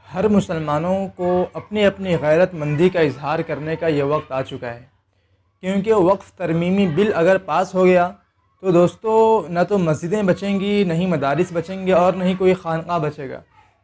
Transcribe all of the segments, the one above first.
हर मुसलमानों को अपनी अपनी गैरतमंदी का इजहार करने का ये वक्त आ चुका है, क्योंकि वक्फ़ तरमीमी बिल अगर पास हो गया तो दोस्तों न तो मस्जिदें बचेंगी, नहीं मदारिस बचेंगे और नहीं कोई खानका बचेगा।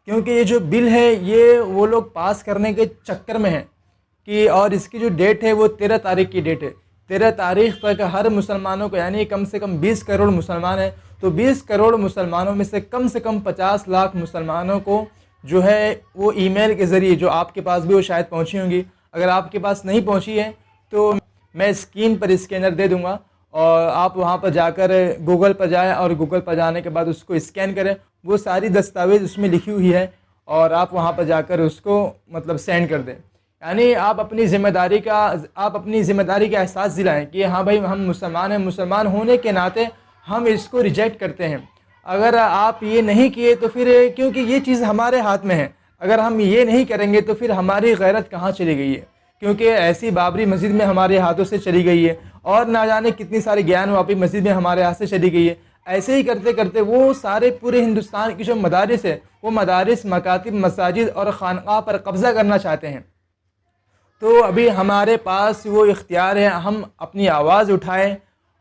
क्योंकि ये जो बिल है ये वो लोग पास करने के चक्कर में है कि, और इसकी जो डेट है वो 13 तारीख की डेट है। 13 तारीख तक हर मुसलमानों को, यानी कम से कम 20 करोड़ मुसलमान हैं, तो 20 करोड़ मुसलमानों में से कम 50 लाख मुसलमानों को जो है वो ईमेल के ज़रिए, जो आपके पास भी वो शायद पहुंची होंगी, अगर आपके पास नहीं पहुंची है तो मैं स्क्रीन पर स्कैनर दे दूंगा और आप वहां पर जाकर गूगल पर जाएं और गूगल पर जाने के बाद उसको स्कैन करें। वो सारी दस्तावेज़ उसमें लिखी हुई है और आप वहां पर जाकर उसको मतलब सेंड कर दें। यानी आप अपनी ज़िम्मेदारी का एहसास दिलाएं कि हाँ भाई, हम मुसलमान हैं, मुसलमान होने के नाते हम इसको रिजेक्ट करते हैं। अगर आप ये नहीं किए तो फिर, क्योंकि ये चीज़ हमारे हाथ में है, अगर हम ये नहीं करेंगे तो फिर हमारी गैरत कहाँ चली गई है। क्योंकि ऐसी बाबरी मस्जिद में हमारे हाथों से चली गई है और ना जाने कितनी सारी ज्ञानवापी मस्जिद में हमारे हाथ से चली गई है। ऐसे ही करते करते वो सारे पूरे हिंदुस्तान की जो मदारिस है, वो मदारिस, मकातिब, मसाजिद और खानका पर कब्ज़ा करना चाहते हैं। तो अभी हमारे पास वो इख्तियार है, हम अपनी आवाज़ उठाएं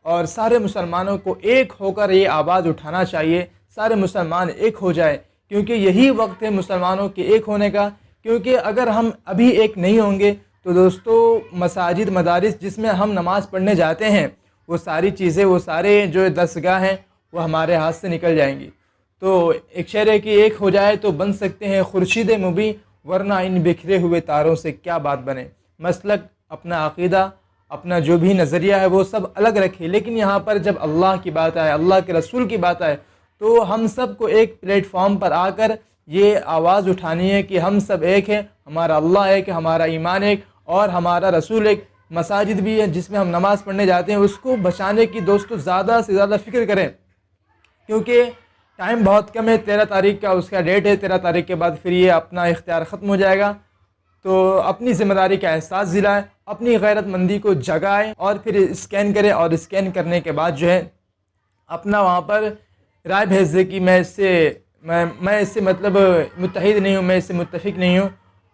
और सारे मुसलमानों को एक होकर ये आवाज़ उठाना चाहिए। सारे मुसलमान एक हो जाए, क्योंकि यही वक्त है मुसलमानों के एक होने का। क्योंकि अगर हम अभी एक नहीं होंगे तो दोस्तों मसाजिद, मदारिस जिसमें हम नमाज़ पढ़ने जाते हैं, वो सारी चीज़ें, वो सारे जो दस्तगाह हैं वो हमारे हाथ से निकल जाएंगी। तो एक शेर है कि एक हो जाए तो बन सकते हैं खुर्शीद मुबी, वरना इन बिखरे हुए तारों से क्या बात बने। मसलक, अपना अक़ीदा, अपना जो भी नज़रिया है वो सब अलग रखे, लेकिन यहाँ पर जब अल्लाह की बात आए, अल्लाह के रसूल की बात आए, तो हम सब को एक प्लेटफॉर्म पर आकर ये आवाज़ उठानी है कि हम सब एक हैं, हमारा अल्लाह एक है, हमारा ईमान एक और हमारा रसूल एक। मसाजिद भी है जिसमें हम नमाज़ पढ़ने जाते हैं, उसको बचाने की दोस्तों ज़्यादा से ज़्यादा फ़िक्र करें, क्योंकि टाइम बहुत कम है। 13 तारीख का उसका डेट है। 13 तारीख के बाद फिर ये अपना इख्तियार ख़त्म हो जाएगा। तो अपनी ज़िम्मेदारी का एहसास दिलाएं, अपनी गैरतमंदी को जगाएं और फिर स्कैन करें, और स्कैन करने के बाद जो है अपना वहाँ पर राय भेज दें कि मैं इससे मतलब मुत्तहिद नहीं हूँ, मैं इससे मुत्तफिक नहीं हूँ,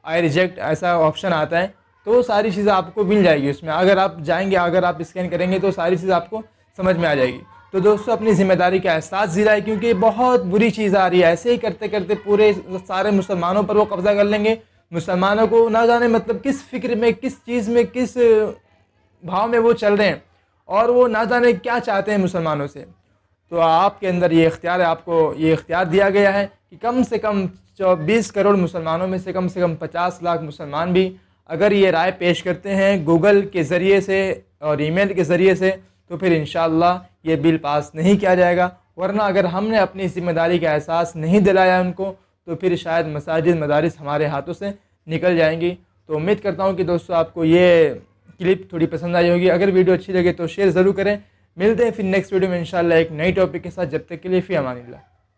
आई रिजेक्ट, ऐसा ऑप्शन आता है। तो वो सारी चीज़ें आपको मिल जाएगी उसमें। अगर आप जाएंगे, अगर आप स्कैन करेंगे तो सारी चीज़ आपको समझ में आ जाएगी। तो दोस्तों अपनी ज़िम्मेदारी का एहसास दिलाएं, क्योंकि बहुत बुरी चीज़ आ रही है। ऐसे ही करते करते पूरे सारे मुसलमानों पर वो कब्ज़ा कर लेंगे। मुसलमानों को ना जाने मतलब किस फ़िक्र में, किस चीज़ में, किस भाव में वो चल रहे हैं और वो ना जाने क्या चाहते हैं मुसलमानों से। तो आपके अंदर ये इख्तियार है, आपको ये इख्तियार दिया गया है कि कम से कम 20 करोड़ मुसलमानों में से कम 50 लाख मुसलमान भी अगर ये राय पेश करते हैं गूगल के ज़रिए से और ईमेल के ज़रिए से, तो फिर इंशाअल्लाह ये बिल पास नहीं किया जाएगा। वरना अगर हमने अपनी ज़िम्मेदारी का एहसास नहीं दिलाया उनको, तो फिर शायद मसाजिद, मदारिस हमारे हाथों से निकल जाएंगी। तो उम्मीद करता हूँ कि दोस्तों आपको ये क्लिप थोड़ी पसंद आई होगी। अगर वीडियो अच्छी लगे तो शेयर ज़रूर करें। मिलते हैं फिर नेक्स्ट वीडियो में इंशाअल्लाह एक नई टॉपिक के साथ। जब तक के लिए फ़ी अमानिल्लाह।